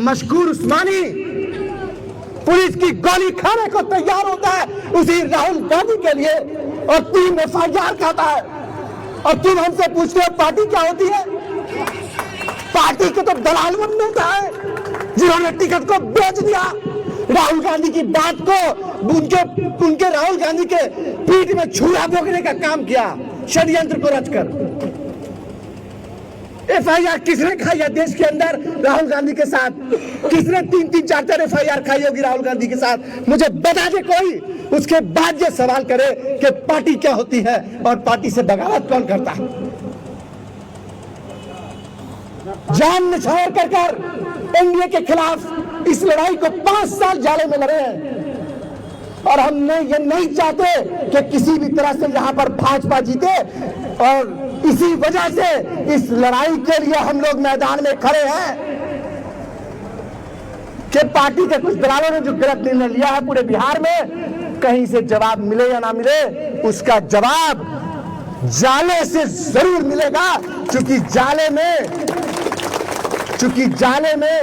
मशकूर उस्मानी police की गोली खाने को तैयार होता है उसी राहुल गांधी के लिए और 3 FIR खाता है। और तुम हमसे पूछते हो पार्टी क्या होती है? पार्टी के तो दलाल बनता है जिन्होंने टिकट को बेच दिया। राहुल गांधी की बात को उनके राहुल गांधी के पीठ में छुरा भोगने का काम किया षड्यंत्र को रचकर। FIR किसने खाई है देश के अंदर राहुल गांधी के साथ? किसने 3-3, 4-4 FIR खाई होगी राहुल गांधी के साथ? मुझे बता दे कोई। उसके बाद ये सवाल करे कि पार्टी क्या होती है और पार्टी से बगावत कौन करता है। जान निछावर कर एनडीए के खिलाफ इस लड़ाई को 5 साल जाले में लड़े हैं और हम ये नहीं चाहते कि किसी भी तरह से यहाँ पर भाजपा जीते। और इसी वजह से इस लड़ाई के लिए हम लोग मैदान में खड़े हैं कि पार्टी के कुछ दलालों ने जो गलत निर्णय लिया है पूरे बिहार में, कहीं से जवाब मिले या ना मिले, उसका जवाब जाले से जरूर मिलेगा। क्योंकि जाले में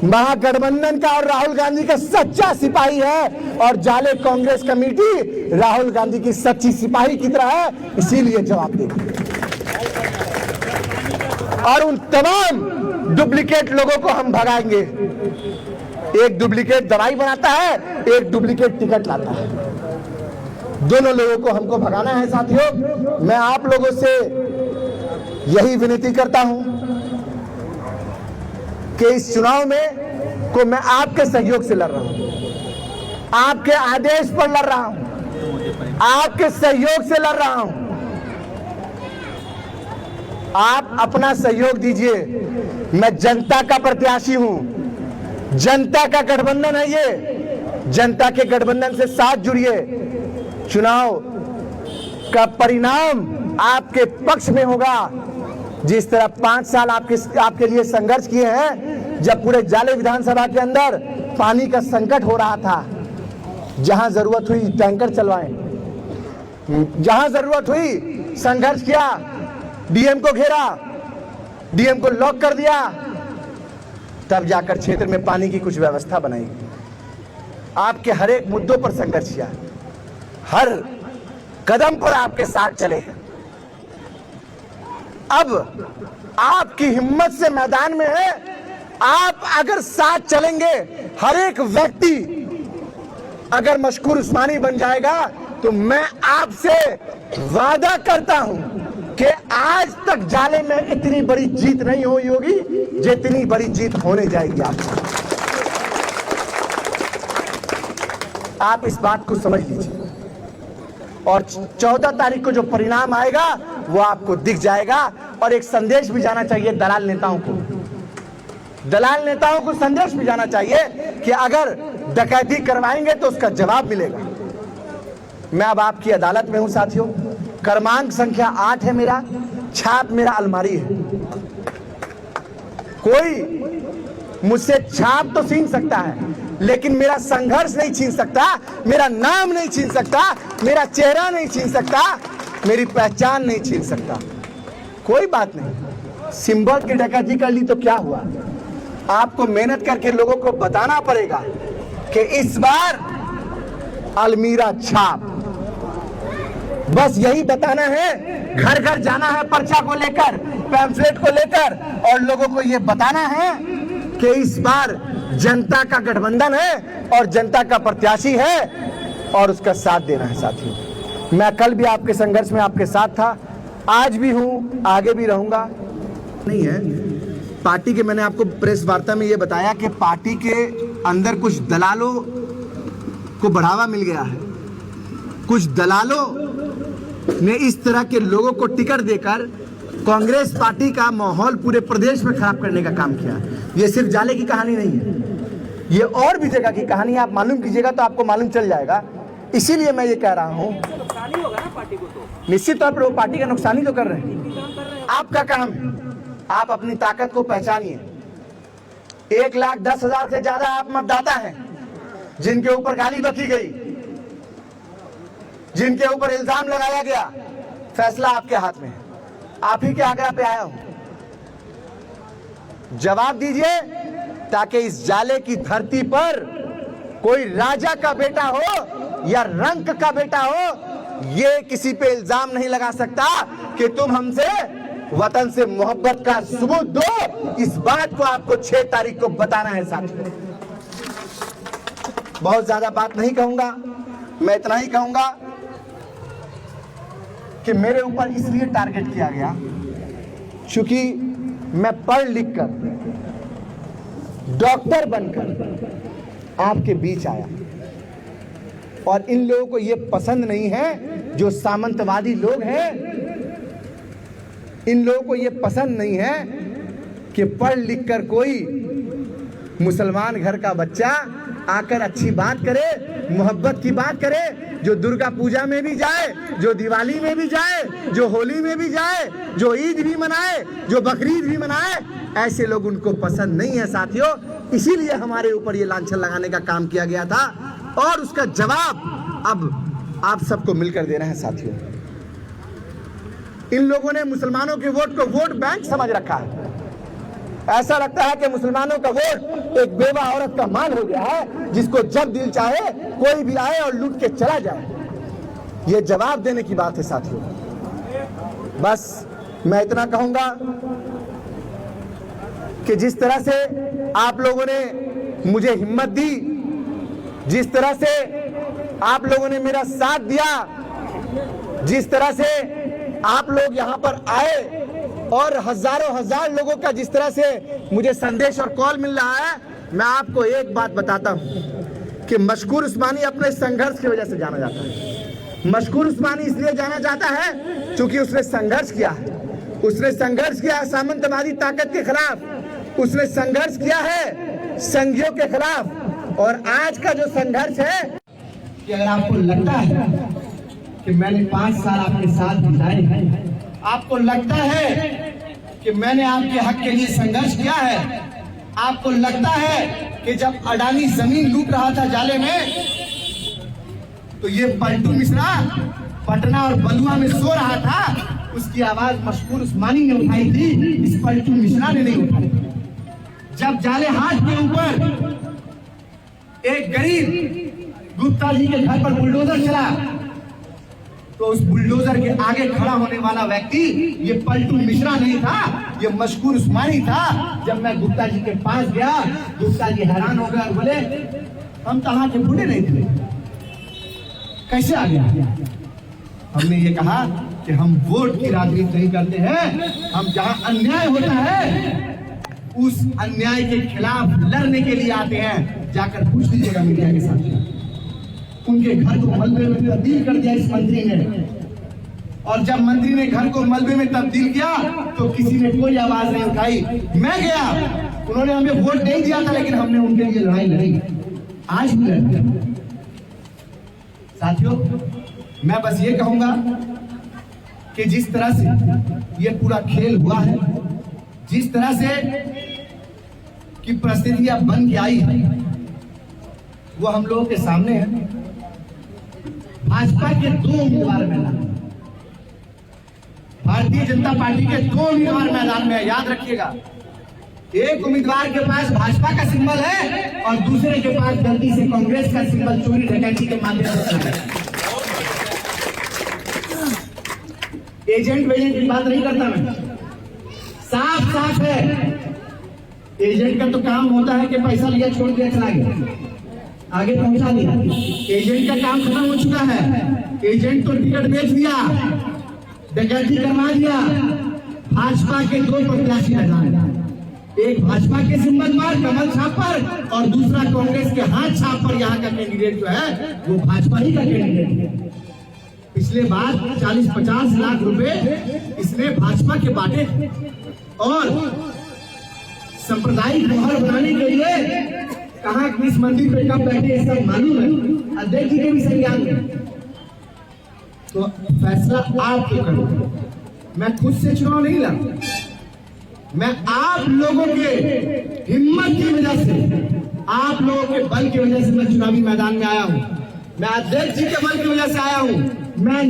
महागठबंधन का और राहुल गांधी का सच्चा सिपाही है और जाले कांग्रेस कमेटी राहुल गांधी की सच्ची सिपाही की तरह है, इसीलिए जवाब देगी। और उन तमाम डुप्लीकेट लोगों को हम भगाएंगे। एक डुप्लीकेट दवाई बनाता है, एक डुप्लीकेट टिकट लाता है। दोनों लोगों को हमको भगाना है साथियों। मैं आप लोगों से यही विनती करता हूं कि इस चुनाव में को मैं आपके सहयोग से लड़ रहा हूं, आपके आदेश पर लड़ रहा हूं, आपके सहयोग से लड़ रहा हूं। आप अपना सहयोग दीजिए। मैं जनता का प्रत्याशी हूं, जनता का गठबंधन है ये। जनता के गठबंधन से साथ जुड़िए। चुनाव का परिणाम आपके पक्ष में होगा। जिस तरह 5 साल आपके लिए संघर्ष किए हैं, जब पूरे जाले विधानसभा के अंदर पानी का संकट हो रहा था, जहां जरूरत हुई टैंकर चलवाएं, जहां जरूरत हुई संघर्ष किया, डीएम को घेरा, डीएम को लॉक कर दिया, तब जाकर क्षेत्र में पानी की कुछ व्यवस्था बनाई। आपके हर एक मुद्दों पर संघर्ष किया, हर कदम पर आपके साथ चले। अब आपकी हिम्मत से मैदान में है। आप अगर साथ चलेंगे, हर एक व्यक्ति अगर मशकूर उस्मानी बन जाएगा, तो मैं आपसे वादा करता हूं कि आज तक जाले में इतनी बड़ी जीत नहीं हुई होगी जितनी बड़ी जीत होने जाएगी। आप इस बात को समझ लीजिए। और 14 तारीख को जो परिणाम आएगा वो आपको दिख जाएगा। और एक संदेश भी जाना चाहिए दलाल नेताओं को संदेश भी जाना चाहिए कि अगर डकैती करवाएंगे तो उसका जवाब मिलेगा। मैं अब आपकी अदालत में हूं साथियों। क्रमांक संख्या 8 है मेरा, छाप मेरा अलमारी है। कोई मुझसे छाप तो छीन सकता है, लेकिन मेरा संघर्ष नहीं छीन सकता, मेरा नाम नहीं छीन सकता, मेरा चेहरा नहीं छीन सकता, मेरी पहचान नहीं छीन सकता। कोई बात नहीं, सिंबल की डकैती कर ली तो क्या हुआ? आपको मेहनत करके लोगों को बताना पड़ेगा कि इस बार अलमीरा छाप। बस यही बताना है, घर घर जाना है पर्चा को लेकर, पैम्फलेट को लेकर, और लोगों को यह बताना है कि इस बार जनता का गठबंधन है और जनता का प्रत्याशी है और उसका साथ देना है साथियों। मैं कल भी आपके संघर्ष में आपके साथ था, आज भी हूं, आगे भी रहूंगा। नहीं है पार्टी के, मैंने आपको प्रेस वार्ता में ये बताया कि पार्टी के अंदर कुछ दलालों को बढ़ावा मिल गया है। कुछ दलालों ने इस तरह के लोगों को टिकट देकर कांग्रेस पार्टी का माहौल पूरे प्रदेश में खराब करने का काम किया। ये सिर्फ जाले की कहानी नहीं है, ये और भी जगह की कहानी। आप मालूम कीजिएगा तो आपको मालूम चल जाएगा। इसीलिए मैं ये कह रहा हूँ, निश्चित तौर पर वो पार्टी का नुकसान ही तो कर रहे हैं। आपका काम है, आप अपनी ताकत को पहचानिए। 1,10,000 से ज्यादा आप मतदाता हैं जिनके ऊपर गाली बकी गई, जिनके ऊपर इल्जाम लगाया गया। फैसला आपके हाथ में है, आप ही के आग्रह पे आया हूं। जवाब दीजिए ताकि इस जाले की धरती पर कोई राजा का बेटा हो या रंक का बेटा हो, ये किसी पे इल्जाम नहीं लगा सकता कि तुम हमसे वतन से मोहब्बत का सबूत दो। इस बात को आपको 6 तारीख को बताना है साथियों। बहुत ज्यादा बात नहीं कहूंगा, मैं इतना ही कहूंगा कि मेरे ऊपर इसलिए टारगेट किया गया क्योंकि मैं पढ़ लिख कर डॉक्टर बनकर आपके बीच आया, और इन लोगों को यह पसंद नहीं है जो सामंतवादी लोग हैं। इन लोगों को यह पसंद नहीं है कि पढ़ लिख कर कोई मुसलमान घर का बच्चा आकर अच्छी बात करे, मोहब्बत की बात करे, जो दुर्गा पूजा में भी जाए, जो दिवाली में भी जाए, जो होली में भी जाए, जो ईद भी मनाए, जो बकरीद भी मनाए। ऐसे लोग उनको पसंद नहीं है साथियों। इसीलिए हमारे ऊपर ये लांछन लगाने का काम किया गया था, और उसका जवाब अब आप सबको मिलकर देना है साथियों। इन लोगों ने मुसलमानों के वोट को वोट बैंक समझ रखा है। ऐसा लगता है कि मुसलमानों का वोट एक बेवा औरत का माल हो गया है, जिसको जब दिल चाहे कोई भी आए और लूट के चला जाए। ये जवाब देने की बात है साथियों। बस मैं इतना कहूंगा कि जिस तरह से आप लोगों ने मुझे हिम्मत दी, जिस तरह से आप लोगों ने मेरा साथ दिया, जिस तरह से आप लोग यहाँ पर आए और हजारों हजार लोगों का जिस तरह से मुझे संदेश और कॉल मिल रहा है, मैं आपको एक बात बताता हूँ कि मशकूर उस्मानी अपने संघर्ष की वजह से जाना जाता है। मशकूर उस्मानी इसलिए जाना जाता है क्योंकि उसने संघर्ष किया है। उसने संघर्ष किया है सामंतवादी ताकत के खिलाफ, उसने संघर्ष किया है संघियों के खिलाफ। और आज का जो संघर्ष है कि अगर आपको लगता है कि मैंने 5 साल आपके साथ बिताए हैं, आपको लगता है कि मैंने आपके हक के लिए संघर्ष किया है, आपको लगता है कि जब अडानी जमीन लूट रहा था जाले में, तो ये पलटू मिश्रा पटना और बलुआ में सो रहा था, उसकी आवाज मशकूर उस्मानी ने उठाई थी, इस पलटू मिश्रा ने नहीं उठाई। जब जाले हाट के ऊपर एक गरीब गुप्ता जी के घर पर बुलडोजर चला, तो उस बुलडोजर के आगे खड़ा होने वाला व्यक्ति ये पलटू मिश्रा नहीं था, ये मशकूर उस्मानी था। जब मैं गुप्ता जी के पास गया, गुप्ता जी हैरान हो गए और बोले, हम तो यहाँ के बूढ़े नहीं थे, कैसे आ गया? हमने ये कहा कि हम वोट की राजनीति नहीं करते हैं, हम जहाँ अन्याय होता है उस अन्याय के खिलाफ लड़ने के लिए आते हैं। जाकर पूछ लीजिएगा मीडिया के साथ, उनके घर को मलबे में तब्दील कर दिया इस मंत्री ने, और जब मंत्री ने घर को मलबे में तब्दील किया तो किसी ने कोई आवाज नहीं उठाई। मैं गया, उन्होंने हमें वोट नहीं दिया था, लेकिन हमने उनके लिए लड़ाई लड़ी, आज भी लड़ते हैं। साथियों, मैं बस ये कहूंगा कि जिस तरह से ये पूरा खेल हुआ है, जिस तरह से कि परिस्थितियां बन के आई है, वो हम लोगों के सामने है। भाजपा के 2 उम्मीदवार मैदान, भारतीय जनता पार्टी के 2 उम्मीदवार मैदान में, याद रखिएगा। एक उम्मीदवार के पास भाजपा का सिंबल है और दूसरे के पास गलती से कांग्रेस का सिंबल चोरी डकैती के माध्यम से है। एजेंट वेजेंट की बात नहीं करता मैं, साफ साफ है। एजेंट का तो काम होता है कि पैसा लिया, छोड़ दिया, चला गया, आगे पहुंचा दिया। एजेंट का काम खत्म हो चुका है। एजेंट तो टिकट बेच दिया, डकैती करवा दिया। भाजपा के 2 प्रत्याशी मैदान, एक भाजपा के सिंबल पर कमल छाप पर और दूसरा कांग्रेस के हाथ छाप पर। यहाँ का कैंडिडेट जो है वो भाजपा ही का कैंडिडेट है। पिछले बार 40-50 लाख रुपए इसने भाजपा के बांटे, और सांप्रदायिक माहौल बनाने के लिए कहा किस मंदिर पे कब बैठे इसका मालूम है, अध्यक्ष जी के भी संज्ञान में। तो फैसला आप क्यों करो? मैं खुद से चुनाव नहीं लड़ा, मैं आप लोगों के हिम्मत की वजह से, आप लोगों के बल की वजह से मैं चुनावी मैदान में आया हूं। मैं अध्यक्ष जी के बल की वजह से आया हूं। मैं